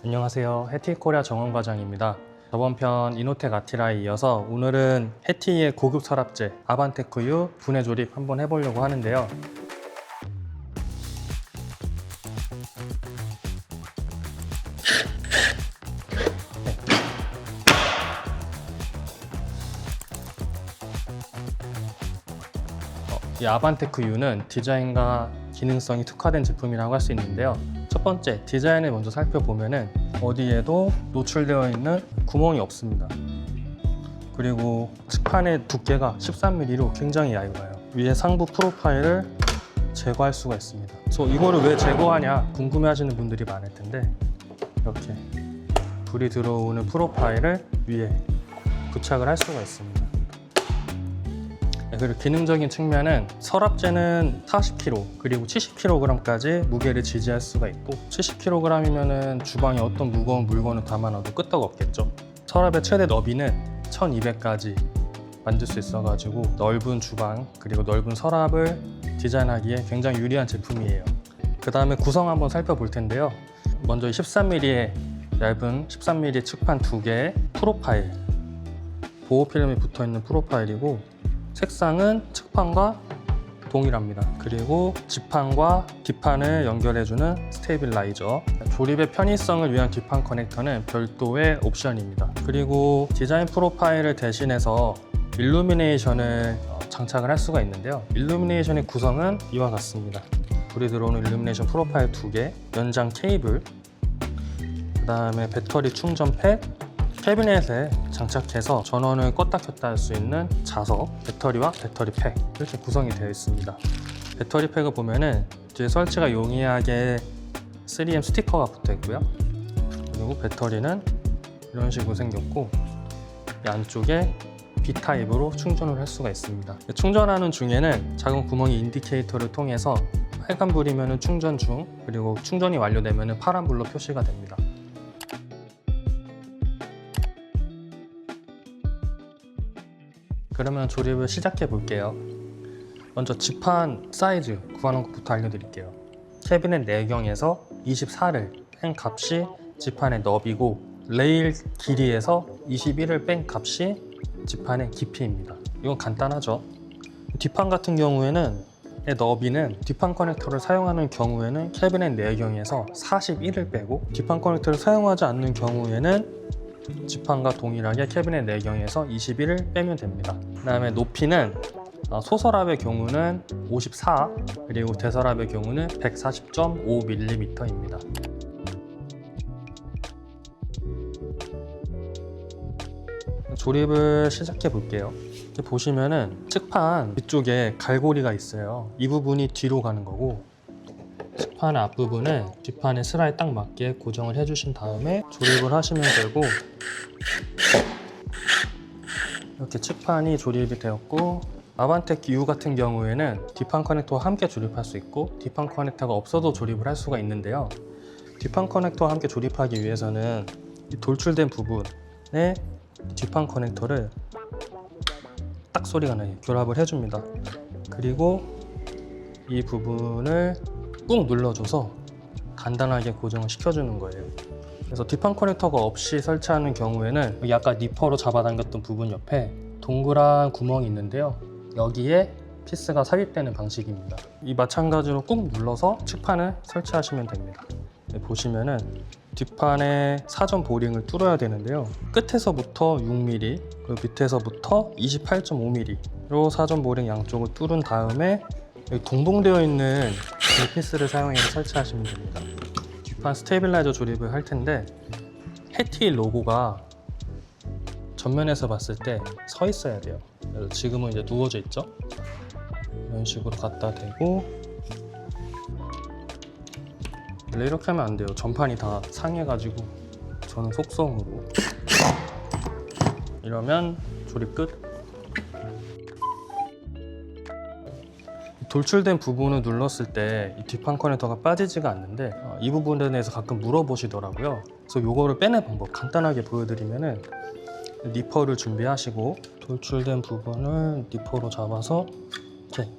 안녕하세요. 해티코리아 정원과장입니다. 저번 편 이노텍 아티라에 이어서 오늘은 해티의 고급 서랍재 아반테크 U 분해 조립 한번 해보려고 하는데요. 이 아반테크 U는 디자인과 기능성이 특화된 제품이라고 할 수 있는데요. 첫 번째, 디자인을 먼저 살펴보면은 어디에도 노출되어 있는 구멍이 없습니다. 그리고 측판의 두께가 13mm로 굉장히 얇아요. 위에 상부 프로파일을 제거할 수가 있습니다. 그래서 이거를 왜 제거하냐 궁금해 하시는 분들이 많을 텐데, 이렇게 불이 들어오는 프로파일을 위에 부착을 할 수가 있습니다. 그리고 기능적인 측면은 서랍재는 40kg 그리고 70kg까지 무게를 지지할 수가 있고, 70kg이면 주방에 어떤 무거운 물건을 담아놔도 끄떡 없겠죠. 서랍의 최대 너비는 1200까지 만들 수 있어가지고 넓은 주방 그리고 넓은 서랍을 디자인하기에 굉장히 유리한 제품이에요. 그 다음에 구성 한번 살펴볼 텐데요. 먼저 13mm의 얇은 13mm 측판 2개의 프로파일, 보호 필름이 붙어있는 프로파일이고, 색상은 측판과 동일합니다. 그리고 지판과 뒷판을 연결해주는 스테이빌라이저, 조립의 편의성을 위한 뒷판 커넥터는 별도의 옵션입니다. 그리고 디자인 프로파일을 대신해서 일루미네이션을 장착을 할 수가 있는데요. 일루미네이션의 구성은 이와 같습니다. 불이 들어오는 일루미네이션 프로파일 2개, 연장 케이블, 그 다음에 배터리 충전 팩, 캐비넷에 장착해서 전원을 껐다 켰다 할 수 있는 자석, 배터리와 배터리 팩, 이렇게 구성이 되어 있습니다. 배터리 팩을 보면은 뒤에 설치가 용이하게 3M 스티커가 붙어 있고요. 그리고 배터리는 이런 식으로 생겼고, 이 안쪽에 B타입으로 충전을 할 수가 있습니다. 충전하는 중에는 작은 구멍이 인디케이터를 통해서 빨간불이면 충전 중, 그리고 충전이 완료되면 파란불로 표시가 됩니다. 그러면 조립을 시작해 볼게요. 먼저 지판 사이즈 구하는 것부터 알려드릴게요. 캐비넷 내경에서 24를 뺀 값이 지판의 너비고, 레일 길이에서 21을 뺀 값이 지판의 깊이입니다. 이건 간단하죠. 뒷판 같은 경우에는 너비는 뒷판 커넥터를 사용하는 경우에는 캐비넷 내경에서 41을 빼고, 뒷판 커넥터를 사용하지 않는 경우에는 지판과 동일하게 캐비넷 내경에서 21을 빼면 됩니다. 그 다음에 높이는 소서랍의 경우는 54, 그리고 대서랍의 경우는 140.5mm입니다. 조립을 시작해 볼게요. 이렇게 보시면은 측판 뒤쪽에 갈고리가 있어요. 이 부분이 뒤로 가는 거고, 측판 앞부분을 뒷판의 슬라에 딱 맞게 고정을 해주신 다음에 조립을 하시면 되고, 이렇게 측판이 조립이 되었고, 아반테크 U 같은 경우에는 뒷판 커넥터와 함께 조립할 수 있고 뒷판 커넥터가 없어도 조립을 할 수가 있는데요. 뒷판 커넥터와 함께 조립하기 위해서는 이 돌출된 부분에 뒷판 커넥터를 딱 소리가 나게 결합을 해줍니다. 그리고 이 부분을 꾹 눌러줘서 간단하게 고정을 시켜주는 거예요. 그래서 뒷판 커넥터가 없이 설치하는 경우에는 여기 아까 니퍼로 잡아당겼던 부분 옆에 동그란 구멍이 있는데요. 여기에 피스가 삽입되는 방식입니다. 이 마찬가지로 꾹 눌러서 측판을 설치하시면 됩니다. 보시면은 뒷판에 사전 보링을 뚫어야 되는데요. 끝에서부터 6mm, 그리고 밑에서부터 28.5mm로 사전 보링 양쪽을 뚫은 다음에 여기 동봉되어 있는 이 피스를 사용해서 설치하시면 됩니다. 뒷판 스테이빌라이저 조립을 할 텐데, 해티 로고가 전면에서 봤을 때 서 있어야 돼요. 그래서 지금은 이제 누워져 있죠. 이런 식으로 갖다 대고, 원래 이렇게 하면 안 돼요. 전판이 다 상해가지고 저는 속성으로. 이러면 조립 끝. 돌출된 부분을 눌렀을 때 이 뒷판 커넥터가 빠지지가 않는데, 이 부분에 대해서 가끔 물어보시더라고요. 그래서 이거를 빼는 방법 간단하게 보여드리면은, 니퍼를 준비하시고 돌출된 부분을 니퍼로 잡아서 이렇게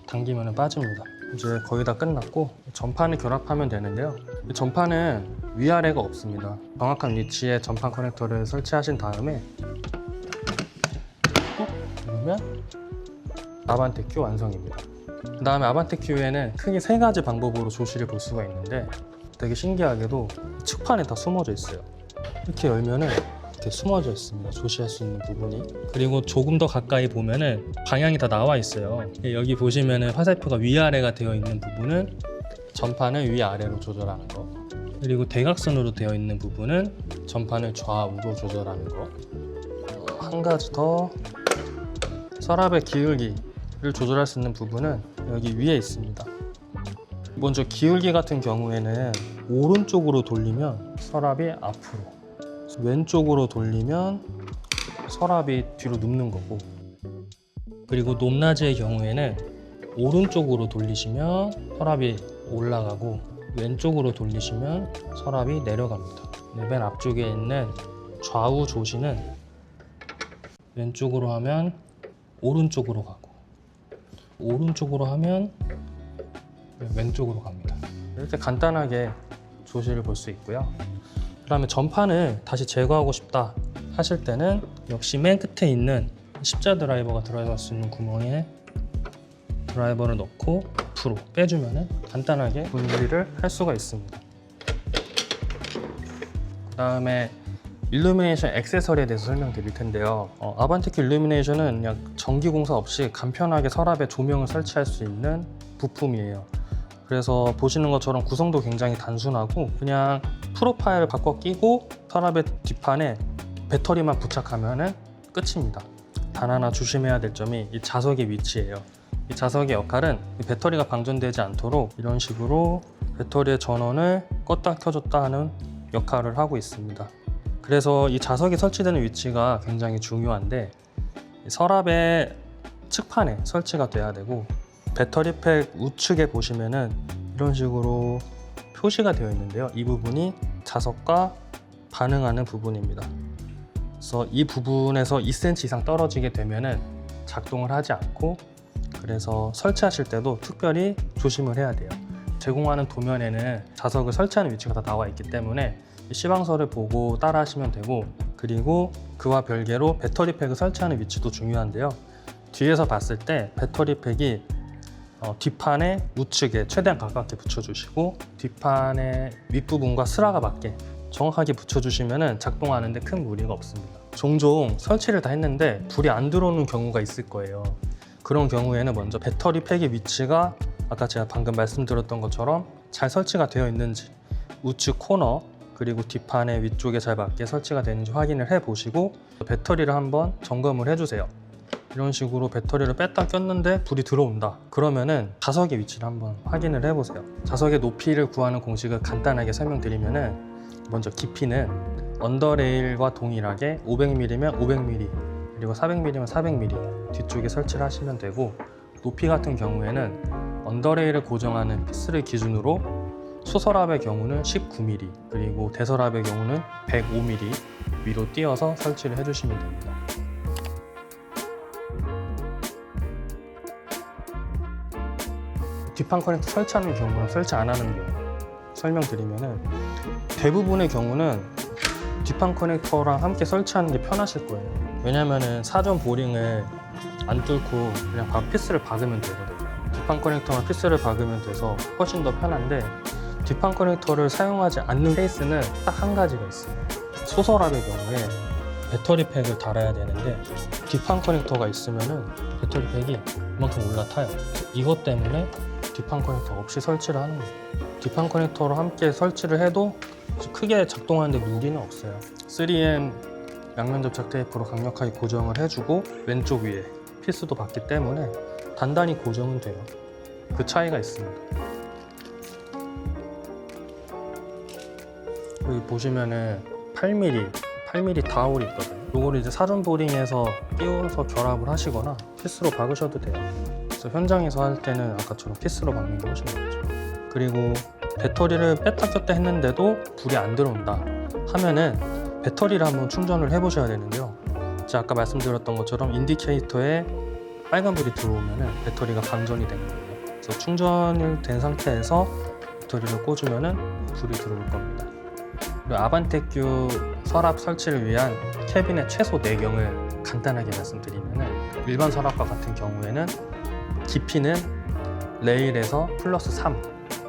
당기면 빠집니다. 이제 거의 다 끝났고 전판을 결합하면 되는데요. 전판은 위아래가 없습니다. 정확한 위치에 전판 커넥터를 설치하신 다음에 꾹 누르면 아반떼 큐 완성입니다. 그 다음에 아반떼 큐에는 크게 3가지 방법으로 조시를 볼 수가 있는데 되게 신기하게도 측판에 다 숨어져 있어요. 이렇게 열면은 이렇게 숨어져 있습니다. 조시할 수 있는 부분이. 그리고 조금 더 가까이 보면은 방향이 다 나와 있어요. 여기 보시면은 화살표가 위아래가 되어 있는 부분은 전판을 위아래로 조절하는 거, 그리고 대각선으로 되어 있는 부분은 전판을 좌우로 조절하는 거. 한 가지 더, 서랍의 기울기를 조절할 수 있는 부분은 여기 위에 있습니다. 먼저 기울기 같은 경우에는 오른쪽으로 돌리면 서랍이 앞으로, 왼쪽으로 돌리면 서랍이 뒤로 눕는 거고, 그리고 높낮이의 경우에는 오른쪽으로 돌리시면 서랍이 올라가고 왼쪽으로 돌리시면 서랍이 내려갑니다. 맨 앞쪽에 있는 좌우 조시는 왼쪽으로 하면 오른쪽으로 가고 오른쪽으로 하면 왼쪽으로 갑니다. 이렇게 간단하게 조시를 볼 수 있고요. 그 다음에 전판을 다시 제거하고 싶다 하실 때는 역시 맨 끝에 있는 십자 드라이버가 들어갈 수 있는 구멍에 드라이버를 넣고 앞으로 빼주면 간단하게 분리를 할 수가 있습니다. 그 다음에 일루미네이션 액세서리에 대해서 설명드릴 텐데요. 아반떼 큐 일루미네이션은 그냥 전기공사 없이 간편하게 서랍에 조명을 설치할 수 있는 부품이에요. 그래서 보시는 것처럼 구성도 굉장히 단순하고 그냥 프로파일을 바꿔 끼고 서랍의 뒷판에 배터리만 부착하면 끝입니다. 단 하나 조심해야 될 점이 이 자석의 위치예요. 이 자석의 역할은 배터리가 방전되지 않도록 이런 식으로 배터리의 전원을 껐다 켜줬다 하는 역할을 하고 있습니다. 그래서 이 자석이 설치되는 위치가 굉장히 중요한데 서랍의 측판에 설치가 돼야 되고, 배터리팩 우측에 보시면은 이런 식으로 표시가 되어 있는데요. 이 부분이 자석과 반응하는 부분입니다. 그래서 이 부분에서 2cm 이상 떨어지게 되면은 작동을 하지 않고, 그래서 설치하실 때도 특별히 조심을 해야 돼요. 제공하는 도면에는 자석을 설치하는 위치가 다 나와 있기 때문에 시방서를 보고 따라 하시면 되고, 그리고 그와 별개로 배터리팩을 설치하는 위치도 중요한데요. 뒤에서 봤을 때 배터리팩이 뒷판의 우측에 최대한 가깝게 붙여주시고 뒷판의 윗부분과 스라가 맞게 정확하게 붙여주시면 작동하는데 큰 무리가 없습니다. 종종 설치를 다 했는데 불이 안 들어오는 경우가 있을 거예요. 그런 경우에는 먼저 배터리팩의 위치가 아까 제가 방금 말씀드렸던 것처럼 잘 설치가 되어 있는지, 우측 코너 그리고 뒷판의 위쪽에 잘 맞게 설치가 되는지 확인을 해 보시고 배터리를 한번 점검을 해주세요. 이런 식으로 배터리를 뺐다 꼈는데 불이 들어온다 그러면은 자석의 위치를 한번 확인을 해 보세요. 자석의 높이를 구하는 공식을 간단하게 설명드리면은, 먼저 깊이는 언더레일과 동일하게 500mm면 500mm 그리고 400mm면 400mm 뒤쪽에 설치를 하시면 되고, 높이 같은 경우에는 언더레일을 고정하는 피스를 기준으로 소서랍의 경우는 19mm 그리고 대서랍의 경우는 105mm 위로 띄어서 설치를 해주시면 됩니다. 뒷판 커넥터 설치하는 경우랑 설치 안 하는 경우 설명드리면은, 대부분의 경우는 뒷판 커넥터랑 함께 설치하는 게 편하실 거예요. 왜냐면은 사전 보링을 안 뚫고 그냥 바로 피스를 박으면 되거든요. 뒷판 커넥터만 피스를 박으면 돼서 훨씬 더 편한데, 뒷판 커넥터를 사용하지 않는 케이스는 딱 한 가지가 있어요. 소서랍의 경우에 배터리팩을 달아야 되는데 뒷판 커넥터가 있으면은 배터리팩이 그만큼 올라타요. 이것 때문에 뒷판 커넥터 없이 설치를 하는 거예요. 뒷판 커넥터로 함께 설치를 해도 크게 작동하는데 무리는 없어요. 3M 양면 접착 테이프로 강력하게 고정을 해주고 왼쪽 위에 피스도 받기 때문에 단단히 고정은 돼요. 그 차이가 있습니다. 여기 보시면은 8mm 다울이 있거든요. 이거를 이제 사전 보링해서 끼워서 결합을 하시거나 피스로 박으셔도 돼요. 그래서 현장에서 할 때는 아까처럼 피스로 박는 게 훨씬 낫죠. 그리고 배터리를 뺐다 꼈다 했는데도 불이 안 들어온다 하면은 배터리를 한번 충전을 해 보셔야 되는데요. 제가 아까 말씀드렸던 것처럼 인디케이터에 빨간불이 들어오면은 배터리가 방전이 된 거예요. 그래서 충전이 된 상태에서 배터리를 꽂으면은 불이 들어올 겁니다. 그리고 아반떼큐 서랍 설치를 위한 캐비넷 최소 4경을 간단하게 말씀드리면 일반 서랍과 같은 경우에는 깊이는 레일에서 플러스 3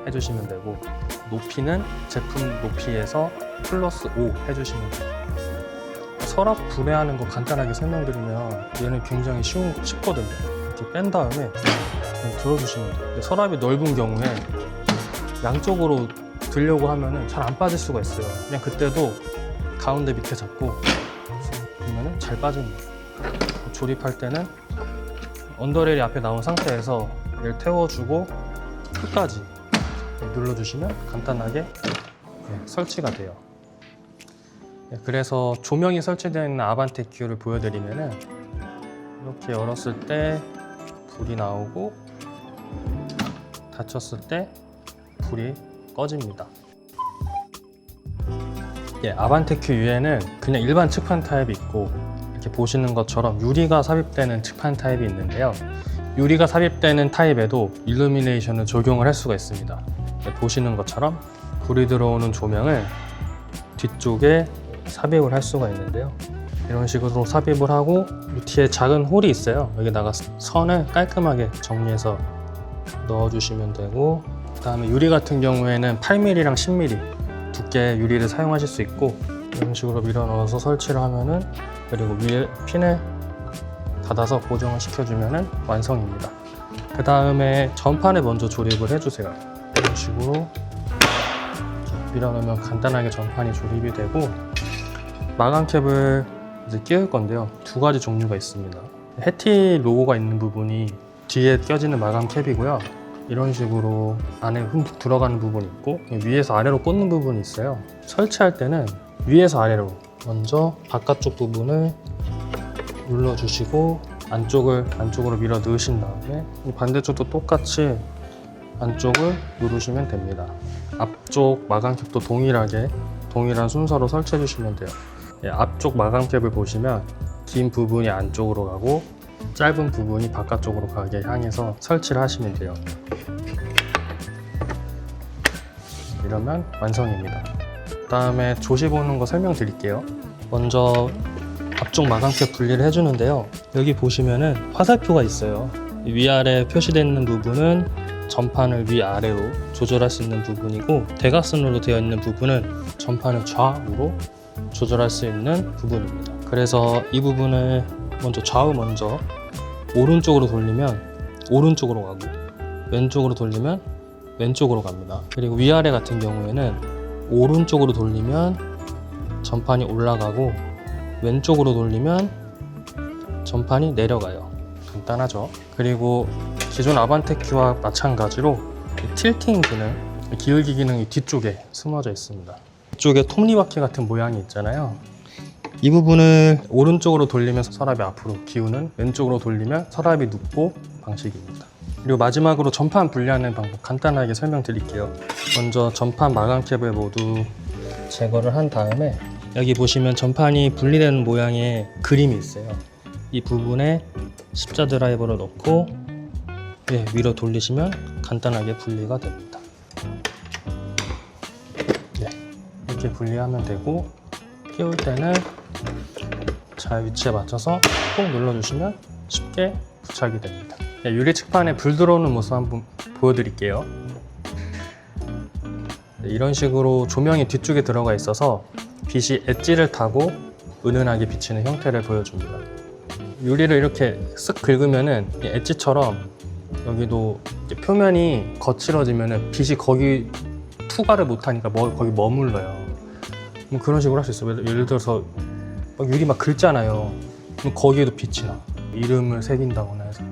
해주시면 되고 높이는 제품 높이에서 플러스 5 해주시면 돼요. 서랍 분해하는 거 간단하게 설명드리면 얘는 굉장히 쉽거든요. 이렇게 뺀 다음에 그냥 들어주시면 돼요. 근데 서랍이 넓은 경우에 양쪽으로 들려고 하면은 잘 안 빠질 수가 있어요. 그냥 그때도 가운데 밑에 잡고 그러면은 잘 빠집니다. 조립할 때는 언더레일이 앞에 나온 상태에서 얘를 태워주고 끝까지 눌러주시면 간단하게 설치가 돼요. 그래서 조명이 설치되어 있는 아반떼큐를 보여드리면은 이렇게 열었을 때 불이 나오고 닫혔을 때 불이 꺼집니다. 아반떼큐 위에는 그냥 일반 측판 타입이 있고 이렇게 보시는 것처럼 유리가 삽입되는 측판 타입이 있는데요. 유리가 삽입되는 타입에도 일루미네이션을 적용을 할 수가 있습니다. 보시는 것처럼 불이 들어오는 조명을 뒤쪽에 삽입을 할 수가 있는데요. 이런 식으로 삽입을 하고 이 뒤에 작은 홀이 있어요. 여기다가 선을 깔끔하게 정리해서 넣어주시면 되고, 그 다음에 유리 같은 경우에는 8mm랑 10mm 두께 유리를 사용하실 수 있고 이런 식으로 밀어 넣어서 설치를 하면은, 그리고 위에 핀을 닫아서 고정을 시켜주면은 완성입니다. 그 다음에 전판을 먼저 조립을 해주세요. 이런 식으로 밀어 넣으면 간단하게 전판이 조립이 되고, 마감 캡을 이제 끼울 건데요. 두 가지 종류가 있습니다. 해티 로고가 있는 부분이 뒤에 껴지는 마감 캡이고요. 이런 식으로 안에 흠뻑 들어가는 부분이 있고 위에서 아래로 꽂는 부분이 있어요. 설치할 때는 위에서 아래로 먼저 바깥쪽 부분을 눌러주시고 안쪽으로 밀어 넣으신 다음에 반대쪽도 똑같이 안쪽을 누르시면 됩니다. 앞쪽 마감캡도 동일한 순서로 설치해 주시면 돼요. 앞쪽 마감캡을 보시면 긴 부분이 안쪽으로 가고 짧은 부분이 바깥쪽으로 가게 향해서 설치를 하시면 돼요. 이러면 완성입니다. 그 다음에 조시 보는 거 설명드릴게요. 먼저 앞쪽 마감캡 분리를 해주는데요. 여기 보시면은 화살표가 있어요. 위아래 표시되어 있는 부분은 전판을 위아래로 조절할 수 있는 부분이고, 대각선으로 되어 있는 부분은 전판을 좌우로 조절할 수 있는 부분입니다. 그래서 이 부분을 좌우 먼저 오른쪽으로 돌리면 오른쪽으로 가고 왼쪽으로 돌리면 왼쪽으로 갑니다. 그리고 위아래 같은 경우에는 오른쪽으로 돌리면 전판이 올라가고 왼쪽으로 돌리면 전판이 내려가요. 간단하죠? 그리고 기존 아반떼큐와 마찬가지로 틸팅 기능, 기울기 기능이 뒤쪽에 숨어져 있습니다. 뒤쪽에 톱니바퀴 같은 모양이 있잖아요. 이 부분을 오른쪽으로 돌리면 서랍이 앞으로 기우는, 왼쪽으로 돌리면 서랍이 눕고 방식입니다. 그리고 마지막으로 전판 분리하는 방법 간단하게 설명드릴게요. 먼저 전판 마감캡을 모두 제거를 한 다음에 여기 보시면 전판이 분리되는 모양의 그림이 있어요. 이 부분에 십자 드라이버를 넣고 위로 돌리시면 간단하게 분리가 됩니다. 이렇게 분리하면 되고, 끼울 때는 잘 위치에 맞춰서 꼭 눌러주시면 쉽게 부착이 됩니다. 유리 측판에 불 들어오는 모습 한번 보여드릴게요. 이런 식으로 조명이 뒤쪽에 들어가 있어서 빛이 엣지를 타고 은은하게 비치는 형태를 보여줍니다. 유리를 이렇게 쓱 긁으면은 엣지처럼 여기도 표면이 거칠어지면은 빛이 거기 투과를 못하니까 거기 머물러요. 그런 식으로 할 수 있어요. 예를 들어서 유리 막 긁잖아요. 그럼 거기에도 빛이 나. 이름을 새긴다거나 해서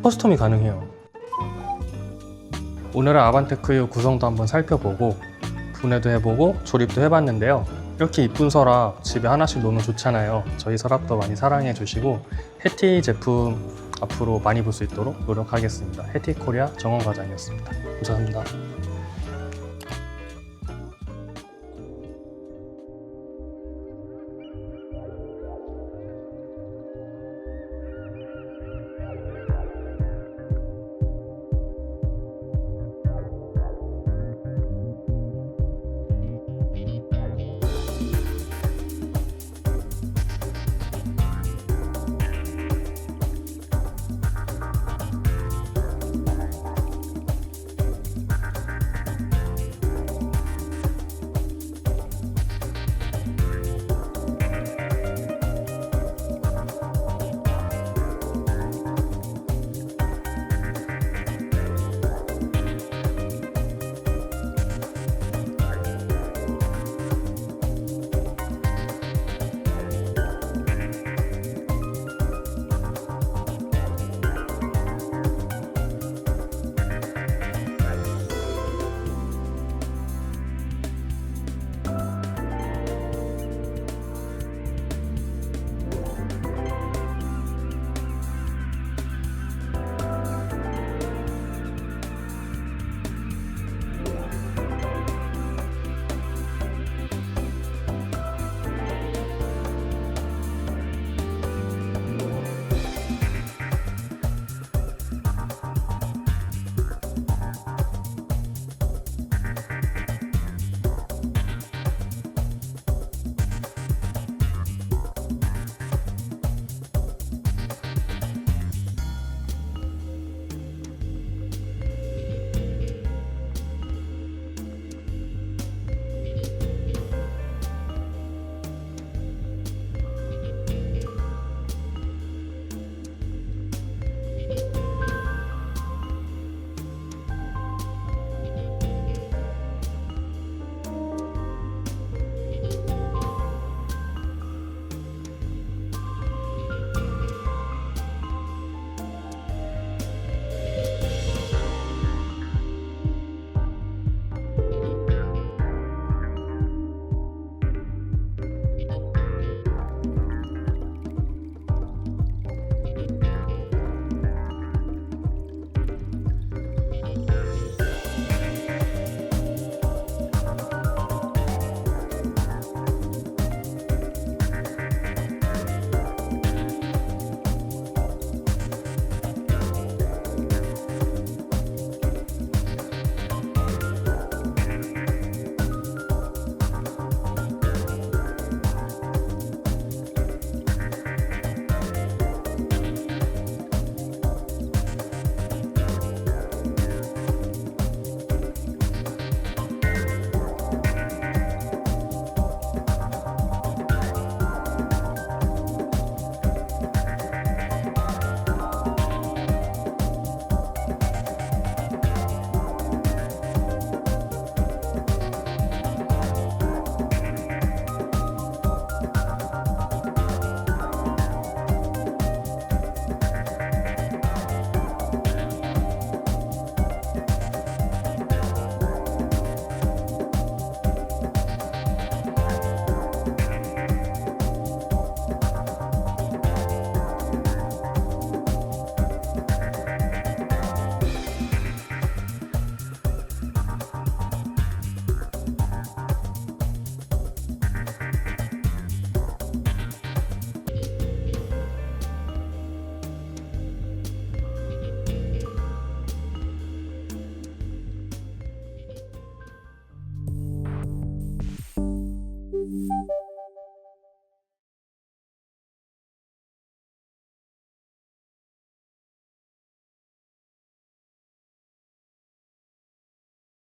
커스텀이 가능해요. 오늘은 아반떼큐 구성도 한번 살펴보고 분해도 해보고 조립도 해봤는데요. 이렇게 이쁜 서랍 집에 하나씩 놓으면 좋잖아요. 저희 서랍도 많이 사랑해 주시고 해티 제품 앞으로 많이 볼 수 있도록 노력하겠습니다. 해티 코리아 정원 과장이었습니다. 감사합니다.